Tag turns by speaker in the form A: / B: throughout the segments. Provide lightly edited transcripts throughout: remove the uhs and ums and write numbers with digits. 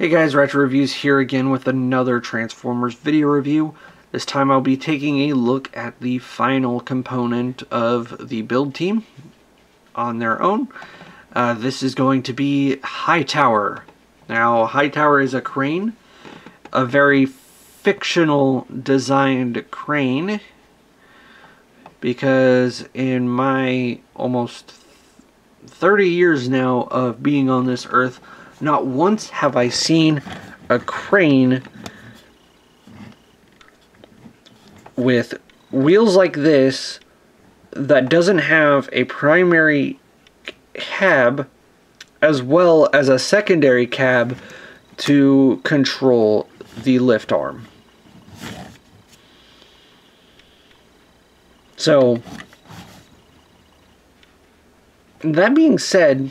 A: Hey guys, Retro Reviews here again with another Transformers video review. This time I'll be taking a look at the final component of the build team on their own. This is going to be Hightower. Now, Hightower is a crane, a very fictional designed crane, because in my almost 30 years now of being on this earth, not once have I seen a crane with wheels like this that doesn't have a primary cab as well as a secondary cab to control the lift arm. So, that being said,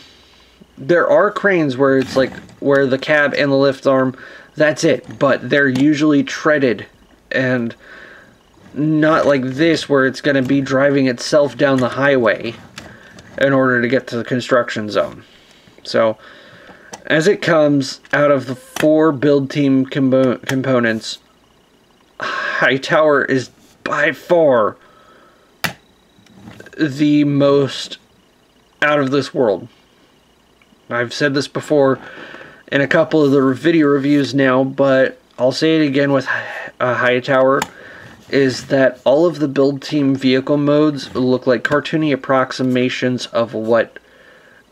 A: there are cranes where it's like where the cab and the lift arm, that's it, but they're usually treaded and not like this where it's going to be driving itself down the highway in order to get to the construction zone. So as it comes out of the 4 build team components, Hightower is by far the most out of this world. I've said this before in a couple of the video reviews now, but I'll say it again with Hightower, is that all of the build team vehicle modes look like cartoony approximations of what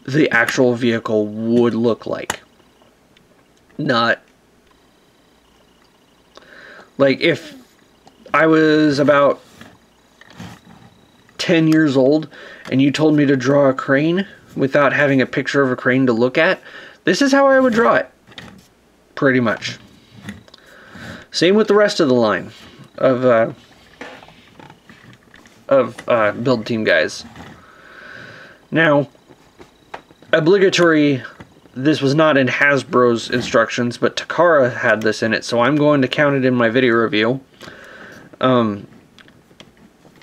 A: the actual vehicle would look like. Not like if I was about 10 years old and you told me to draw a crane without having a picture of a crane to look at, this is how I would draw it, pretty much. Same with the rest of the line of build team guys. Now, obligatory, this was not in Hasbro's instructions, but Takara had this in it, so I'm going to count it in my video review.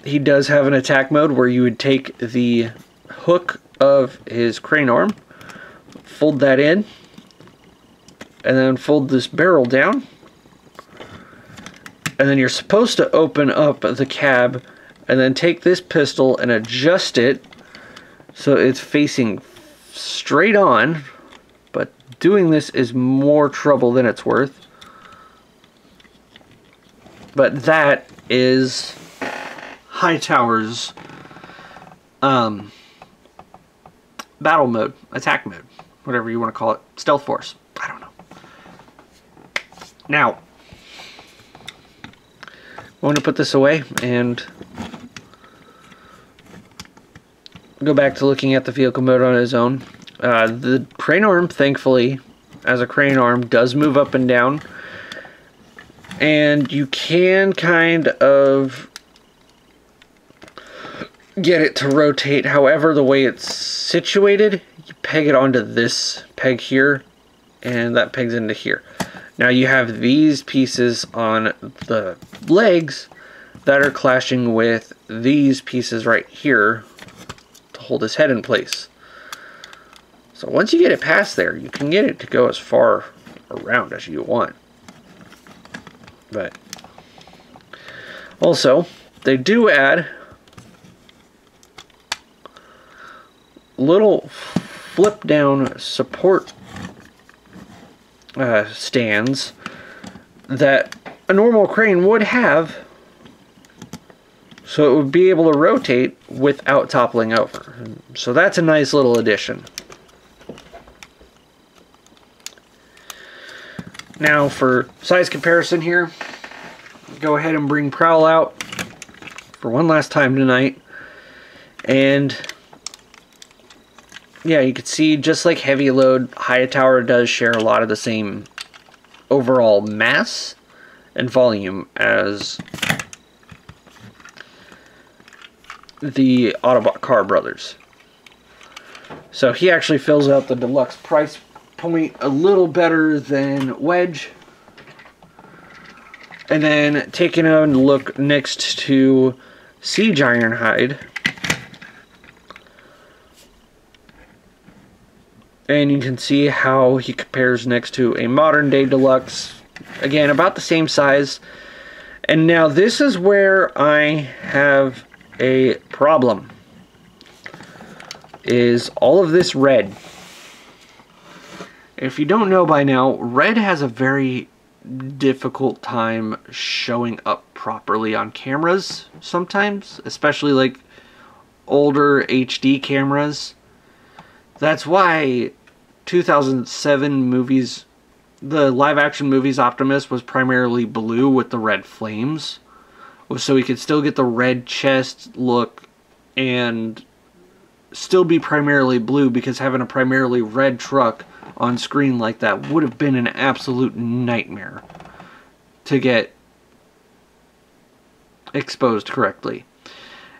A: He does have an attack mode where you would take the hook of his crane arm, fold that in, and then fold this barrel down, and then you're supposed to open up the cab and then take this pistol and adjust it so it's facing straight on, but doing this is more trouble than it's worth. But that is Hightower's battle mode, attack mode, whatever you want to call it, stealth force, I don't know. Now, I'm going to put this away and go back to looking at the vehicle mode on its own. The crane arm, thankfully, as a crane arm, does move up and down, and you can kind of get it to rotate. However, the way it's situated, you peg it onto this peg here, and that pegs into here. Now you have these pieces on the legs that are clashing with these pieces right here to hold his head in place. So once you get it past there, you can get it to go as far around as you want. But also, they do add little flip down support stands that a normal crane would have, so it would be able to rotate without toppling over. So that's a nice little addition. Now for size comparison here, go ahead and bring Prowl out for one last time tonight, and yeah, you can see, just like Heavy Load, Hightower does share a lot of the same overall mass and volume as the Autobot Car Brothers. So he actually fills out the deluxe price point a little better than Wedge. And then taking a look next to Siege Ironhide, And you can see how he compares next to a modern day Deluxe. Again, about the same size. And now this is where I have a problem. Is all of this red. If you don't know by now, red has a very difficult time showing up properly on cameras sometimes, especially like older HD cameras. That's why 2007 movies, the live action movies Optimus was primarily blue with the red flames, so he could still get the red chest look and still be primarily blue, because having a primarily red truck on screen like that would have been an absolute nightmare to get exposed correctly.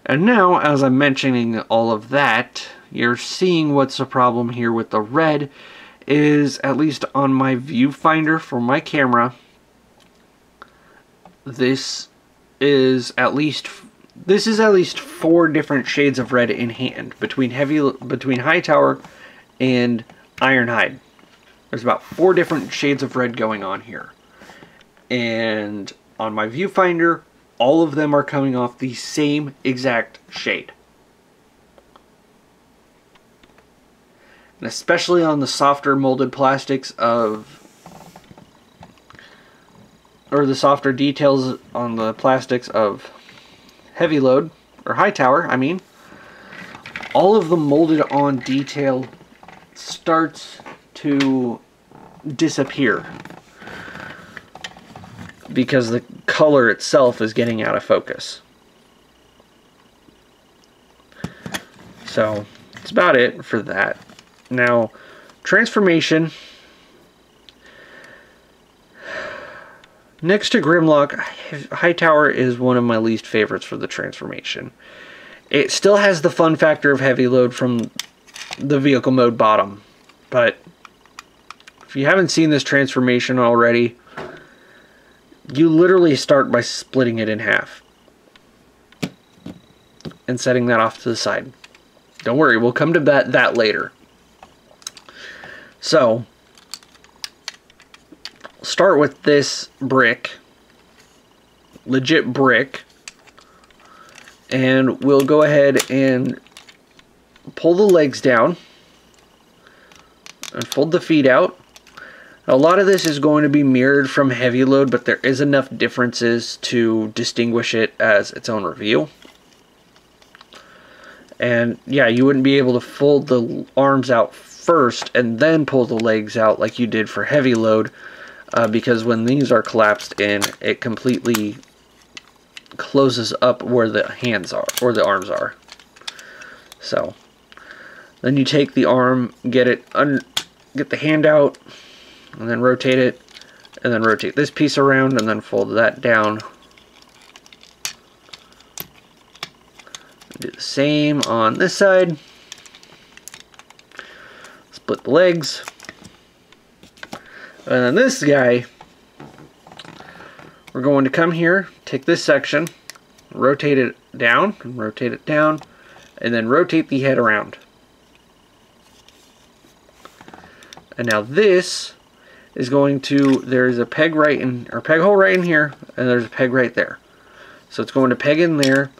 A: And now, as I'm mentioning all of that, you're seeing what's the problem here with the red is, at least on my viewfinder for my camera, this is at least 4 different shades of red in hand between Hightower and Ironhide. There's about 4 different shades of red going on here. And on my viewfinder, all of them are coming off the same exact shade. And especially on the softer molded plastics of, or the softer details on the plastics of Heavy Load, or Hightower, I mean, all of the molded on detail starts to disappear because the color itself is getting out of focus. So that's about it for that. Now, transformation. Next to Grimlock, Hightower is one of my least favorites for the transformation. It still has the fun factor of Heavy Load from the vehicle mode bottom, but if you haven't seen this transformation already, you literally start by splitting it in half and setting that off to the side. Don't worry, we'll come to that later. So, start with this brick, legit brick, and we'll go ahead and pull the legs down and fold the feet out. A lot of this is going to be mirrored from Heavy Load, but there is enough differences to distinguish it as its own review. And yeah, you wouldn't be able to fold the arms out first and then pull the legs out like you did for Heavy Load, because when these are collapsed in, it completely closes up where the hands are, or the arms are. So then you take the arm, get the hand out, and then rotate it, and then rotate this piece around, and then fold that down. Do the same on this side. Split the legs. And then this guy, we're going to come here, take this section, rotate it down, and then rotate the head around. And now this is going to, there's a peg right in, or peg hole right in here, and there's a peg right there. So it's going to peg in there,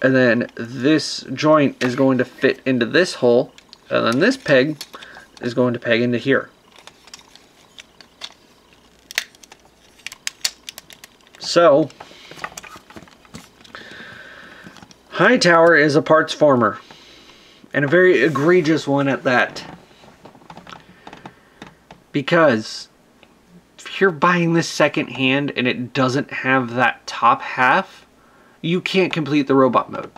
A: and then this joint is going to fit into this hole, and then this peg is going to peg into here. So, Hightower is a parts former, and a very egregious one at that. Because if you're buying this second hand and it doesn't have that top half, you can't complete the robot mode.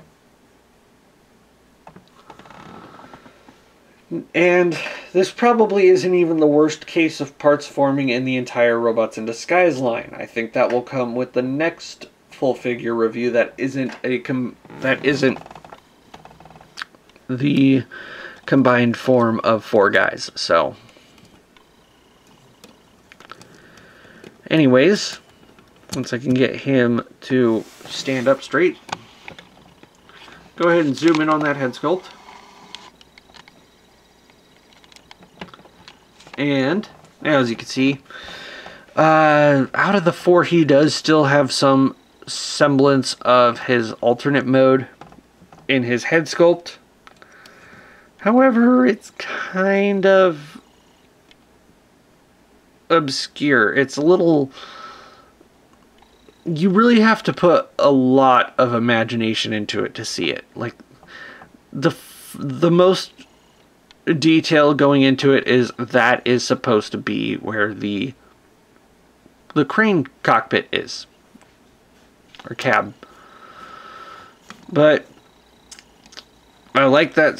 A: And this probably isn't even the worst case of parts forming in the entire Robots in Disguise line. I think that will come with the next full figure review that isn't the combined form of 4 guys. So anyways, once I can get him to stand up straight, go ahead and zoom in on that head sculpt. And as you can see, out of the 4, he does still have some semblance of his alternate mode in his head sculpt. However, it's kind of obscure. It's a little... You really have to put a lot of imagination into it to see it. Like, the most detail going into it is that is supposed to be where the crane cockpit is. Or cab. But I like that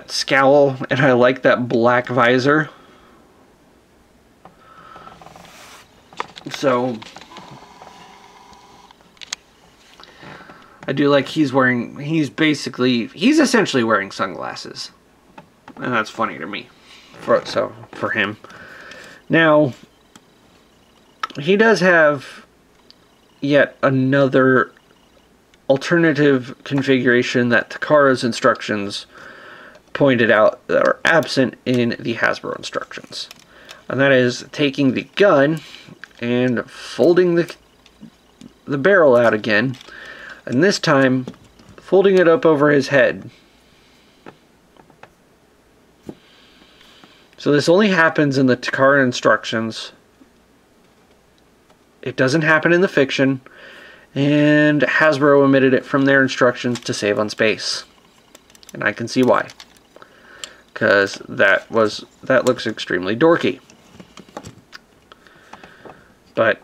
A: scowl, and I like that black visor. So I do like he's essentially wearing sunglasses. And that's funny to me. For him. Now, he does have yet another alternative configuration that Takara's instructions pointed out that are absent in the Hasbro instructions. And that is taking the gun and folding the barrel out again, and this time folding it up over his head. So this only happens in the Takara instructions. It doesn't happen in the fiction, and Hasbro omitted it from their instructions to save on space. And I can see why. Because that looks extremely dorky. But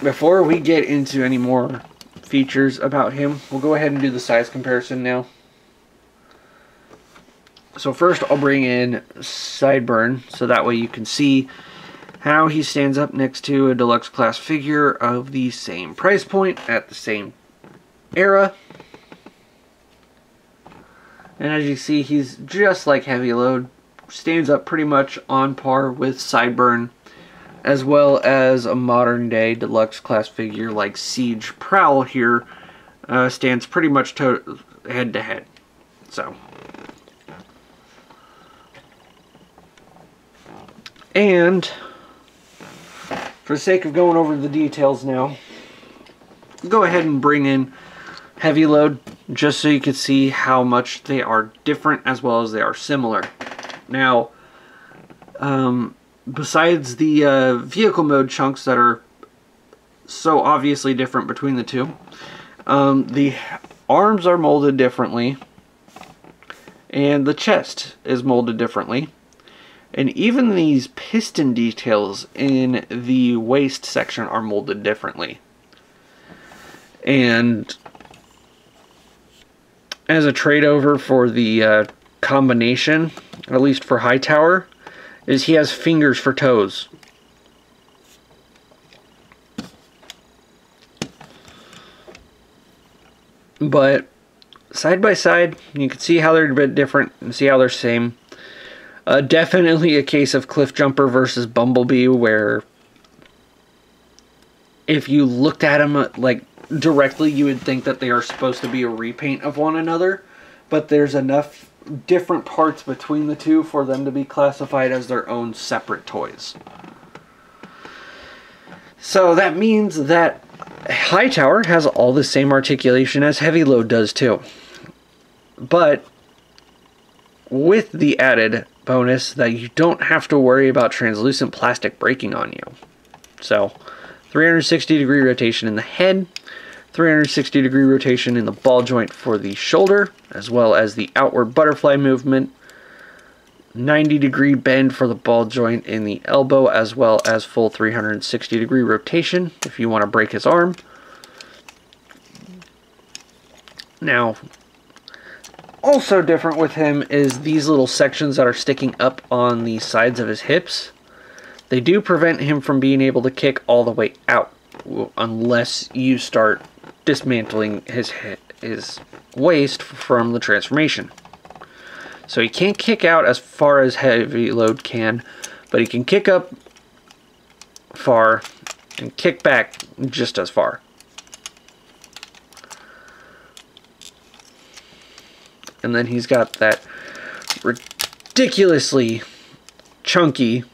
A: before we get into any more features about him, we'll go ahead and do the size comparison now. So first I'll bring in Sideburn, so that way you can see how he stands up next to a deluxe class figure of the same price point at the same era. And as you see, he's just like Heavy Load, stands up pretty much on par with Sideburn, as well as a modern day deluxe class figure like Siege Prowl here stands pretty much head to head. So, and for the sake of going over the details now, go ahead and bring in Heavy Load just so you can see how much they are different as well as they are similar. Now, besides the vehicle mode chunks that are so obviously different between the two, the arms are molded differently, and the chest is molded differently, and even these piston details in the waist section are molded differently. And as a trade over for the combination, at least for Hightower, is he has fingers for toes. But side by side, you can see how they're a bit different and see how they're same. Definitely a case of Cliff Jumper versus Bumblebee, where if you looked at them like directly, you would think that they are supposed to be a repaint of one another, but there's enough different parts between the two for them to be classified as their own separate toys. So that means that Hightower has all the same articulation as Heavy Load does too, but with the added bonus that you don't have to worry about translucent plastic breaking on you. So 360-degree rotation in the head, 360-degree rotation in the ball joint for the shoulder, as well as the outward butterfly movement, 90-degree bend for the ball joint in the elbow, as well as full 360-degree rotation if you want to break his arm. Now, also different with him is these little sections that are sticking up on the sides of his hips. They do prevent him from being able to kick all the way out unless you start dismantling his waist from the transformation. So he can't kick out as far as Heavy Load can, but he can kick up far and kick back just as far. And then he's got that ridiculously chunky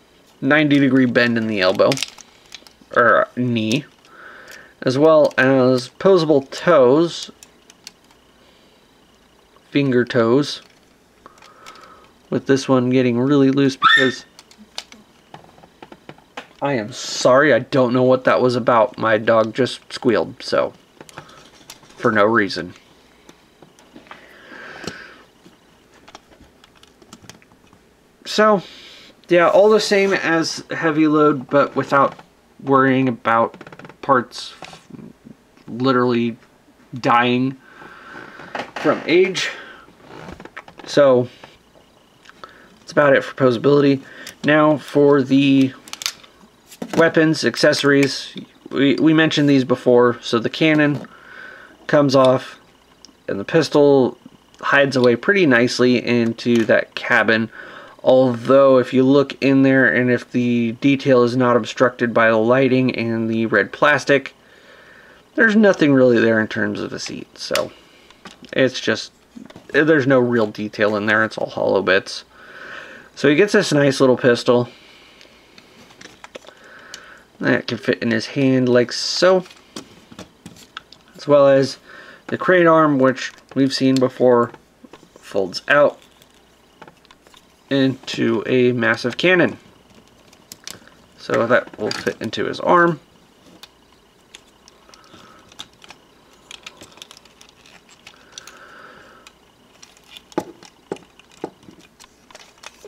A: 90-degree bend in the elbow, or knee, as well as posable toes, finger toes, with this one getting really loose because I am sorry, I don't know what that was about. My dog just squealed, so, for no reason. So, yeah, all the same as heavy load, but without worrying about parts literally dying from age. So, that's about it for posability. Now, for the weapons, accessories, we mentioned these before. So the cannon comes off, and the pistol hides away pretty nicely into that cabin. Although, if you look in there and if the detail is not obstructed by the lighting and the red plastic, there's nothing really there in terms of a seat. So, it's just, there's no real detail in there. It's all hollow bits. So he gets this nice little pistol. That can fit in his hand like so. As well as the crane arm, which we've seen before, folds out into a massive cannon. So that will fit into his arm.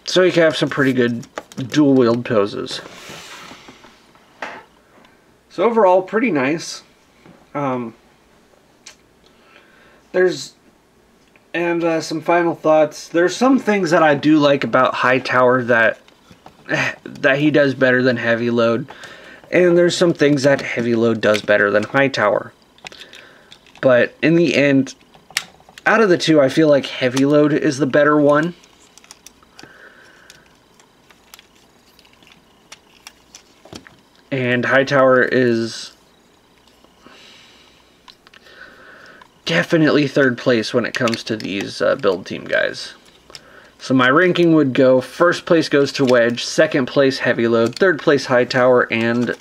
A: So you can have some pretty good dual wield poses. So overall, pretty nice. Some final thoughts. There's some things that I do like about Hightower that he does better than heavy load, and there's some things that heavy load does better than Hightower. But in the end, out of the two, I feel like heavy load is the better one. And Hightower is definitely third place when it comes to these build team guys. So my ranking would go, first place goes to Wedge, second place heavy load, third place Hightower, and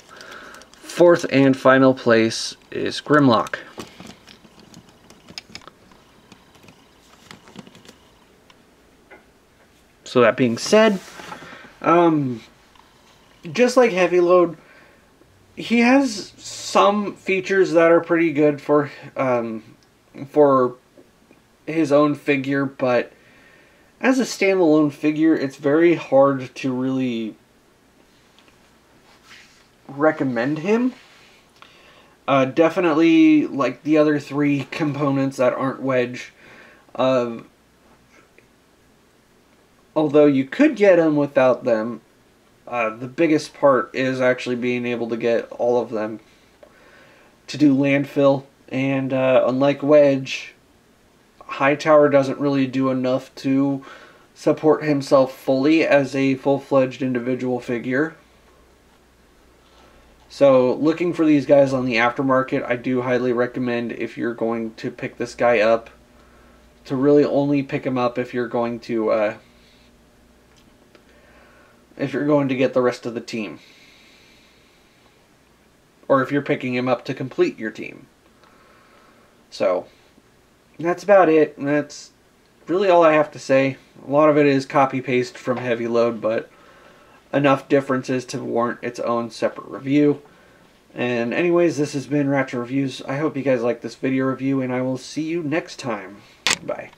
A: fourth and final place is Grimlock. So that being said, just like heavy load, he has some features that are pretty good for his own figure, but as a standalone figure, it's very hard to really recommend him. Definitely, like the other three components that aren't Wedge, although you could get him without them, the biggest part is actually being able to get all of them to do landfill. And unlike Wedge, Hightower doesn't really do enough to support himself fully as a full-fledged individual figure. So looking for these guys on the aftermarket, I do highly recommend, if you're going to pick this guy up, to really only pick him up if you're going to get the rest of the team, or if you're picking him up to complete your team. So that's about it. That's really all I have to say. A lot of it is copy paste from heavy load, but enough differences to warrant its own separate review. And anyways, this has been Ratchet Reviews. I hope you guys like this video review, and I will see you next time. Bye.